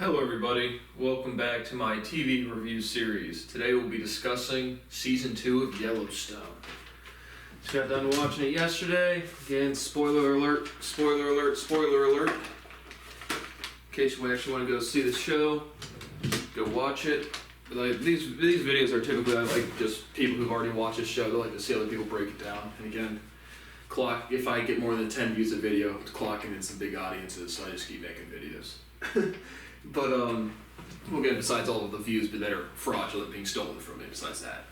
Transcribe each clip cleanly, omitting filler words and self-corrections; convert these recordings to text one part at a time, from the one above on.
Hello everybody, welcome back to my TV review series. Today we'll be discussing Season 2 of Yellowstone. Just got done watching it yesterday. Again, spoiler alert, spoiler alert, spoiler alert. In case you actually want to go see the show, go watch it. But these videos are typically just people who've already watched the show. They like to see other people break it down. And again, if I get more than 10 views a video, it's clocking in some big audiences, so I just keep making videos. But we'll get besides all of the views that are fraudulent being stolen from me. Besides that,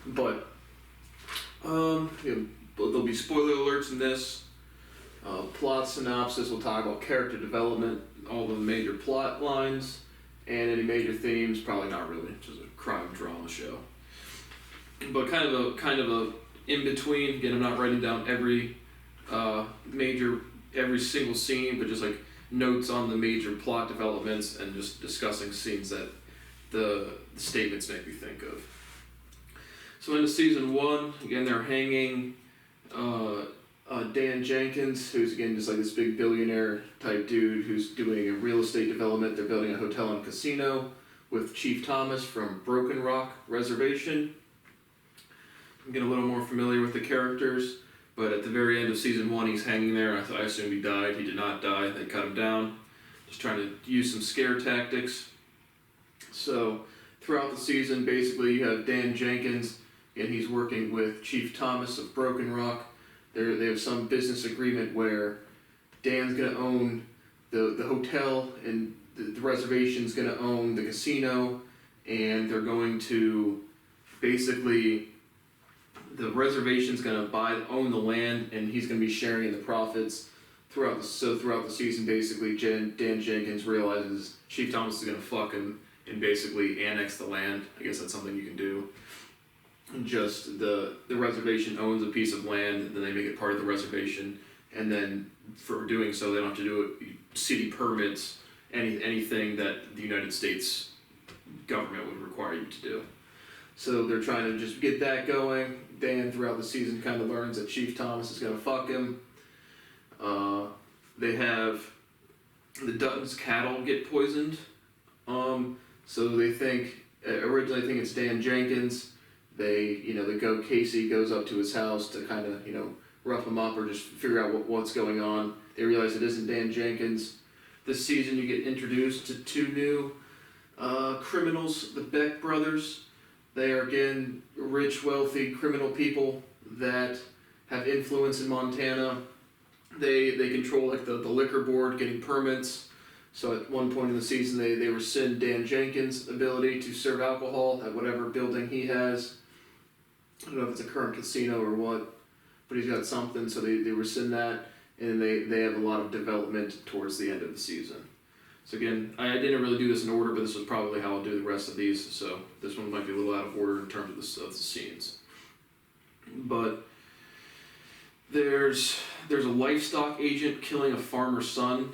but there'll be spoiler alerts in this. Plot synopsis. We'll talk about character development, all the major plot lines, and any major themes. Probably not really. Just a crime drama show. But kind of a in between. Again, I'm not writing down every single scene, but just like notes on the major plot developments and just discussing scenes that the statements make me think of. So into season 1, again they're hanging Dan Jenkins, who's again just like this big billionaire type dude who's doing a real estate development. They're building a hotel and casino with Chief Thomas from Broken Rock Reservation. I'm getting a little more familiar with the characters. But at the very end of season 1, he's hanging there. I assumed he died. He did not die. They cut him down. Just trying to use some scare tactics. So throughout the season, basically, you have Dan Jenkins, and he's working with Chief Thomas of Broken Rock. They have some business agreement where Dan's going to own the hotel, and the reservation's going to own the casino, and they're going to basically... The reservation's going to own the land, and he's going to be sharing in the profits throughout the season. Basically, Dan Jenkins realizes Chief Thomas is going to fuck him and basically annex the land. I guess that's something you can do. Just the reservation owns a piece of land, then they make it part of the reservation, and then for doing so, they don't have to do city permits, anything that the United States government would require you to do. So they're trying to just get that going. Dan, throughout the season, kind of learns that Chief Thomas is going to fuck him. They have the Dutton's cattle get poisoned. So they originally think it's Dan Jenkins. Casey goes up to his house to kind of, rough him up or just figure out what's going on. They realize it isn't Dan Jenkins. This season, you get introduced to 2 new criminals, the Beck brothers. They are, again, rich, wealthy, criminal people that have influence in Montana. They control the liquor board, getting permits. So at one point in the season, they rescind Dan Jenkins' ability to serve alcohol at whatever building he has. I don't know if it's a current casino or what, but he's got something, so they rescind that, and they have a lot of development towards the end of the season. So again, I didn't really do this in order, but this was probably how I'll do the rest of these. So this one might be a little out of order in terms of the scenes. But there's a livestock agent killing a farmer's son,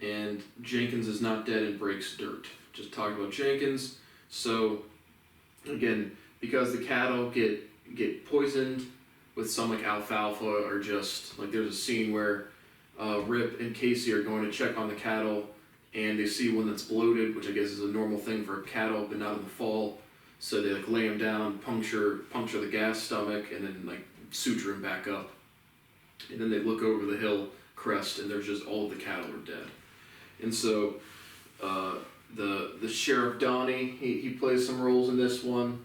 and Jenkins is not dead and breaks dirt. Just talking about Jenkins. So again, because the cattle get poisoned with some alfalfa, or just there's a scene where Rip and Casey are going to check on the cattle. And they see one that's bloated, which I guess is a normal thing for cattle, but not in the fall. So they lay him down, puncture the gas stomach, and then suture him back up. And then they look over the hill crest, and there's just all of the cattle are dead. And so the Sheriff Donnie, he plays some roles in this one.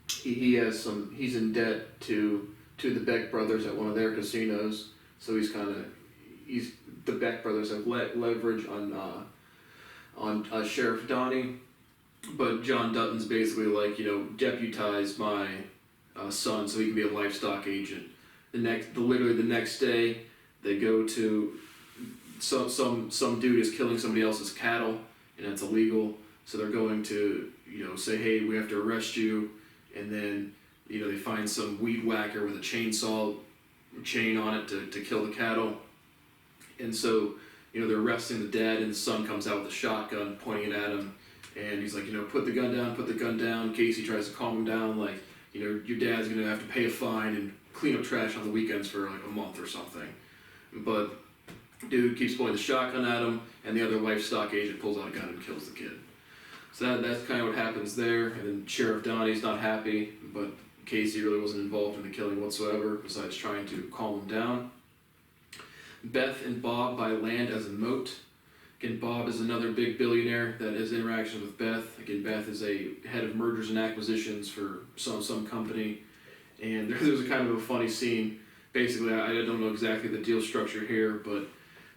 He's in debt to the Beck brothers at one of their casinos. So the Beck brothers have leverage on Sheriff Donnie, but John Dutton's basically deputize my son so he can be a livestock agent. Literally the next day, they go to some dude is killing somebody else's cattle, and that's illegal. So they're going to say, hey, we have to arrest you, and then they find some weed whacker with a chainsaw chain on it to kill the cattle. And so, they're arresting the dad, and the son comes out with a shotgun, pointing it at him, and he's like, put the gun down. Casey tries to calm him down, your dad's gonna have to pay a fine and clean up trash on the weekends for a month or something. But Dude keeps pointing the shotgun at him, and the other livestock agent pulls out a gun and kills the kid. So that's kind of what happens there. And then Sheriff Donnie's not happy, but Casey really wasn't involved in the killing whatsoever, besides trying to calm him down. Beth and Bob buy land as a moat. Again, Bob is another big billionaire that has interactions with Beth. Again, Beth is a head of mergers and acquisitions for some company. And there's a kind of a funny scene. Basically, I don't know exactly the deal structure here, but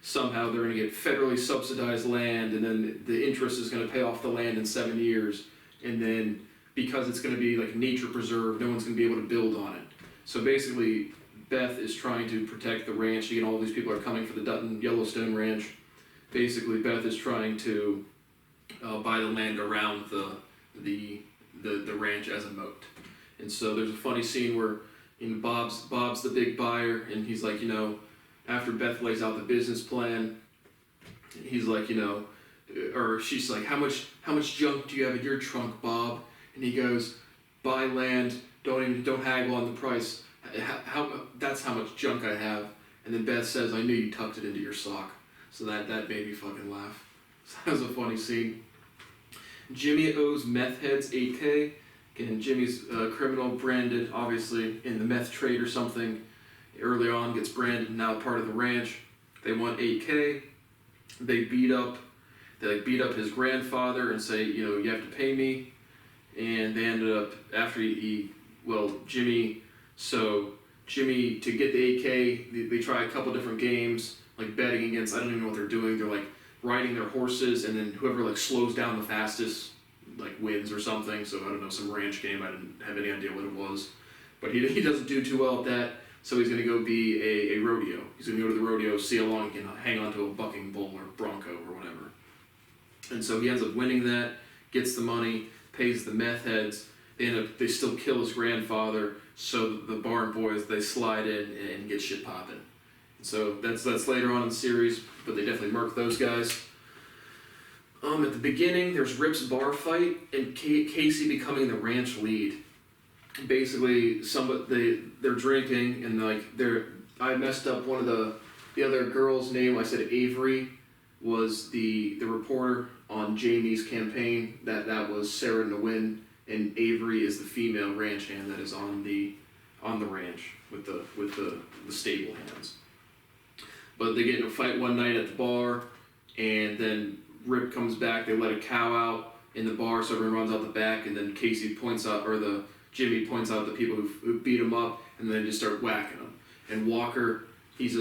somehow they're going to get federally subsidized land, and then the interest is going to pay off the land in 7 years. And then because it's going to be like a nature preserve, no one's going to be able to build on it. So basically, Beth is trying to protect the ranch. Again, all these people are coming for the Dutton Yellowstone ranch. Basically, Beth is trying to buy the land around the ranch as a moat. And so there's a funny scene where Bob's the big buyer, and he's like, after Beth lays out the business plan, he's like, or she's like, how much junk do you have in your trunk, Bob? And he goes, buy land, don't haggle on the price. That's how much junk I have. And then Beth says, I knew you tucked it into your sock. So that made me fucking laugh. So that was a funny scene. Jimmy owes meth heads $8K. Again, Jimmy's criminal, branded, obviously, in the meth trade or something. Early on, gets branded, now part of the ranch. They want $8K. They beat up his grandfather and say, you have to pay me. And they ended up, after Jimmy, to get the $8K, they try a couple different games, like betting against, I don't even know what they're doing. They're like riding their horses, and then whoever like slows down the fastest like wins or something. So I don't know, some ranch game. I didn't have any idea what it was, but he doesn't do too well at that. So he's going to go be a rodeo. He's going to go to the rodeo, see how long he can hang on to a bucking bull or bronco or whatever. And so he ends up winning that, gets the money, pays the meth heads. They still kill his grandfather. So the barn boys, they slide in and get shit popping. So that's later on in the series, but they definitely murk those guys. At the beginning, there's Rip's bar fight and Casey becoming the ranch lead. Basically, they're drinking and I messed up one of the other girl's name. I said Avery was the reporter on Jamie's campaign. That was Sarah Nguyen, and Avery is the female ranch hand that is on the ranch with the stable hands. But they get in a fight one night at the bar, and then Rip comes back. They let a cow out in the bar, so everyone runs out the back, and then Jimmy points out the people who beat him up, and then they just start whacking him. And Walker, he's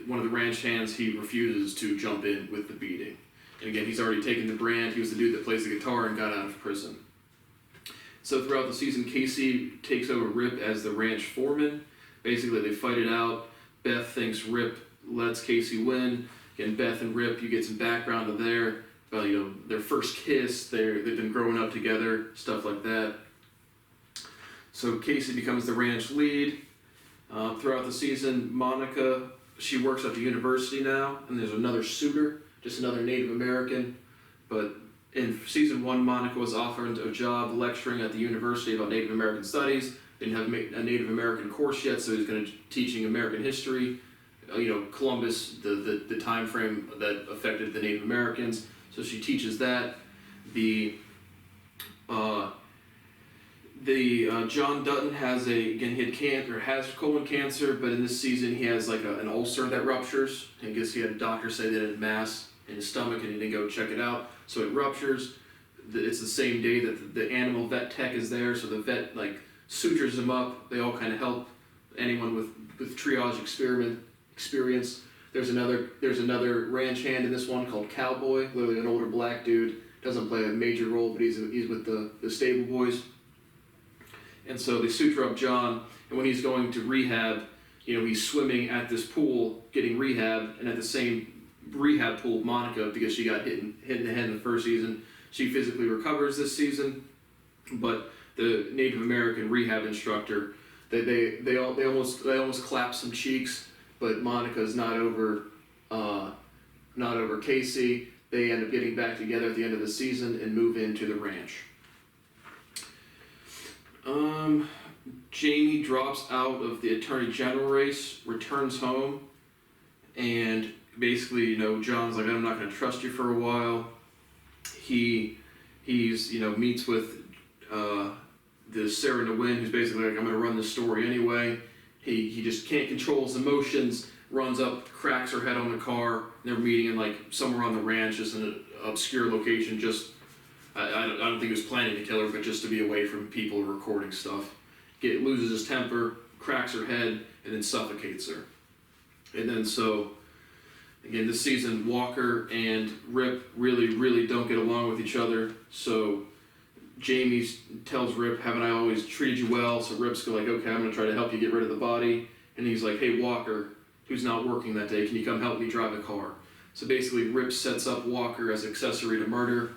one of the ranch hands. He refuses to jump in with the beating. And again, he's already taken the brand. He was the dude that plays the guitar and got out of prison. So throughout the season, Casey takes over Rip as the ranch foreman. Basically, they fight it out. Beth thinks Rip lets Casey win. Again, Beth and Rip, you get some background of their first kiss. They've been growing up together, stuff like that. So Casey becomes the ranch lead. Throughout the season, Monica, she works at the university now, and there's another suitor, just another Native American. But in season 1, Monica was offered a job lecturing at the university about Native American studies. Didn't have a Native American course yet, so he was going to teaching American history. Columbus, the time frame that affected the Native Americans. So she teaches that. John Dutton has colon cancer, but in this season he has an ulcer that ruptures. I guess he had a doctor say that it had mass in his stomach, and he didn't go check it out. So it ruptures. It's the same day that the animal vet tech is there, so the vet sutures him up. They all kind of help anyone with triage experience. There's another ranch hand in this one called Cowboy, literally an older black dude. Doesn't play a major role, but he's with the stable boys. And so they suture up John, and when he's going to rehab, he's swimming at this pool getting rehab, and at the same rehab pool, Monica, because she got hit in the head in the first season, she physically recovers this season. But the Native American rehab instructor, they almost clap some cheeks, but Monica's not over Casey. They end up getting back together at the end of the season and move into the ranch. Jamie drops out of the Attorney General race, returns home, and basically, you know, John's like, I'm not going to trust you for a while. He's you know, meets with the Sarah Nguyen, who's basically like, I'm going to run this story anyway. He just can't control his emotions, runs up, cracks her head on the car, and they're meeting in like somewhere on the ranch, just in an obscure location, just, I don't think he was planning to kill her, but just to be away from people recording stuff. Loses his temper, cracks her head, and then suffocates her. And then so, again, this season, Walker and Rip really don't get along with each other, so Jamie tells Rip, haven't I always treated you well? So Rip's like, okay, I'm going to try to help you get rid of the body. And he's like, hey, Walker, who's not working that day, can you come help me drive a car? So basically, Rip sets up Walker as accessory to murder,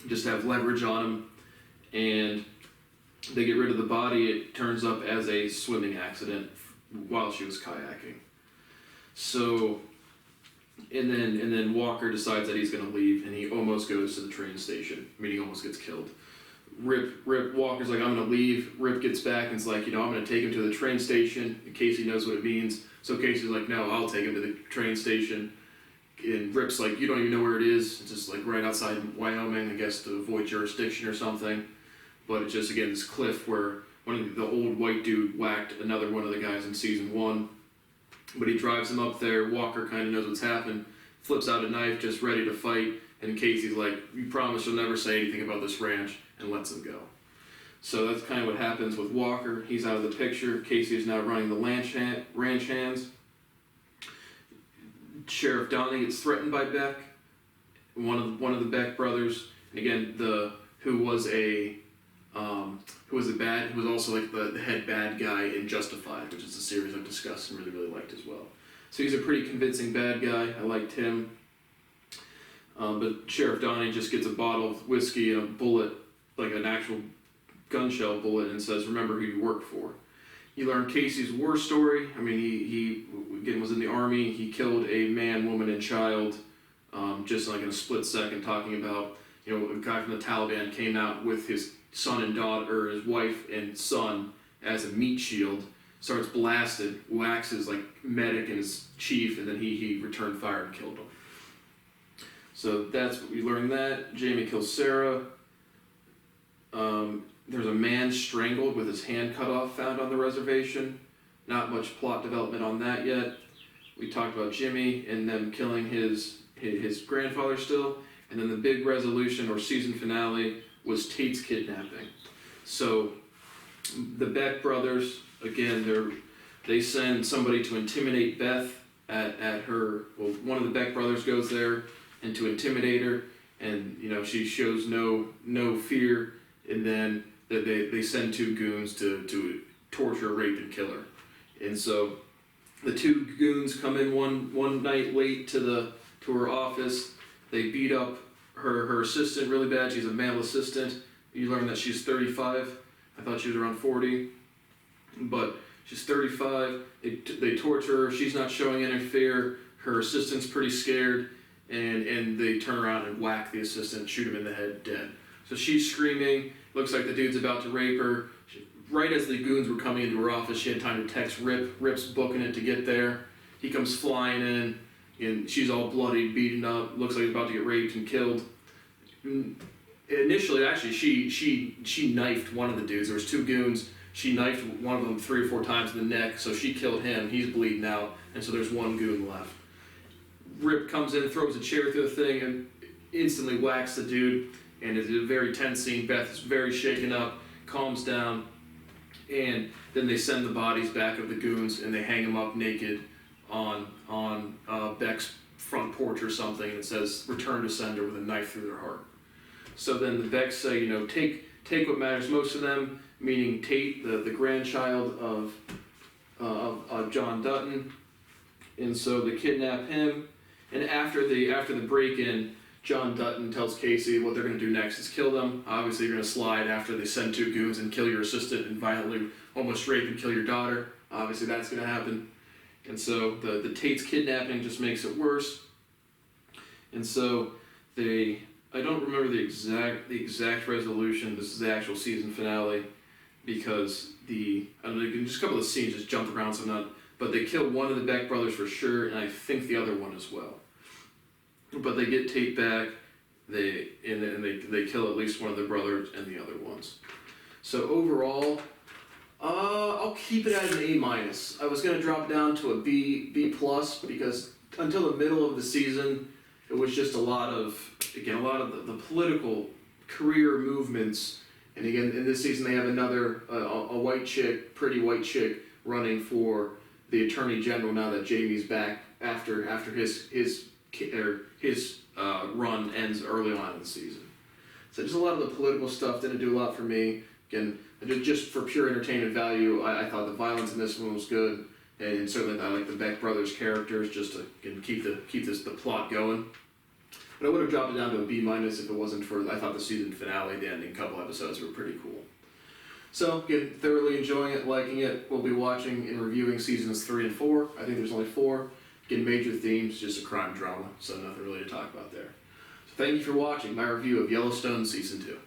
just to have leverage on him, and they get rid of the body. It turns up as a swimming accident while she was kayaking. So, and then Walker decides that he's going to leave, and he almost goes to the train station. I mean, he almost gets killed. Walker's like, I'm going to leave. Rip gets back and is like, you know, I'm going to take him to the train station. And Casey knows what it means. So Casey's like, no, I'll take him to the train station. And Rip's like, you don't even know where it is. It's just like right outside Wyoming, I guess, to avoid jurisdiction or something. But it's just, again, this cliff where the old white dude whacked another one of the guys in season 1. But he drives him up there. Walker kind of knows what's happened, flips out a knife, just ready to fight. And Casey's like, you promise you'll never say anything about this ranch, and lets him go. So that's kind of what happens with Walker. He's out of the picture. Casey is now running the ranch hands. Sheriff Donnie gets threatened by Beck, one of the Beck brothers. And again, who was also like the head bad guy in Justified, which is a series I've discussed and really liked as well. So he's a pretty convincing bad guy. I liked him. But Sheriff Donnie just gets a bottle of whiskey and a bullet, like an actual gun shell bullet, and says, remember who you work for. You learn Casey's war story. I mean, he again was in the army. He killed a man, woman, and child, just like in a split second, talking about, you know, a guy from the Taliban came out with his son and daughter, or his wife and son, as a meat shield, starts blasted, waxes like medic and his chief, and then he returned fire and killed him. So that's what we learned that. Jamie kills Sarah. There's a man strangled with his hand cut off found on the reservation. Not much plot development on that yet. We talked about Jimmy and them killing his grandfather still. And then the big resolution or season finale was Tate's kidnapping. So the Beck brothers, again, they send somebody to intimidate Beth at her, well, one of the Beck brothers goes there and to intimidate her, and you know, she shows no fear, and then they send 2 goons to torture, rape, and kill her. And so the 2 goons come in one night late to her office. They beat up her assistant really bad. She's a male assistant. You learn that she's 35. I thought she was around 40, but she's 35. They torture her. She's not showing any fear. Her assistant's pretty scared, and they turn around and whack the assistant, shoot him in the head, dead. So she's screaming. Looks like the dude's about to rape her. Right as the goons were coming into her office, she had time to text Rip. Rip's booking it to get there. He comes flying in, and she's all bloody, beaten up. Looks like he's about to get raped and killed. Initially, actually, she knifed one of the dudes. There was 2 goons. She knifed one of them 3 or 4 times in the neck, so she killed him. He's bleeding out, and so there's 1 goon left. Rip comes in, throws a chair through the thing, and instantly whacks the dude. And it's a very tense scene. Beth is very shaken up, calms down, and then they send the bodies back of the goons, and they hang them up naked on Beck's front porch or something, and it says "Return to sender" with a knife through their heart. So then the Becks say, you know, take what matters most to them, meaning Tate, the grandchild of John Dutton, and so they kidnap him. And after the break-in, John Dutton tells Casey what they're going to do next is kill them. Obviously, you're going to slide after they send 2 goons and kill your assistant and violently almost rape and kill your daughter. Obviously, that's going to happen. And so the Tate's kidnapping just makes it worse. And so I don't remember the exact resolution. This is the actual season finale because just a couple of scenes just jumped around, so I'm not but they kill one of the Beck brothers for sure, and I think the other one as well. But they get Tate back, they kill at least one of the brothers and the other ones. So overall, I'll keep it at an A-. I was gonna drop down to a B+ because until the middle of the season, it was just a lot of the political career movements. And again, in this season, they have another a white chick, pretty white chick, running for the Attorney General now that Jamie's back after his run ends early on in the season. So just a lot of the political stuff didn't do a lot for me. Again, just for pure entertainment value, I thought the violence in this one was good, and certainly I like the Beck brothers' characters just to keep the plot going. But I would have dropped it down to a B- if it wasn't for, I thought the season finale, the ending couple episodes were pretty cool. So, again, thoroughly enjoying it, liking it. We'll be watching and reviewing seasons 3 and 4. I think there's only 4. Again, major themes, just a crime drama, so nothing really to talk about there. So thank you for watching my review of Yellowstone Season 2.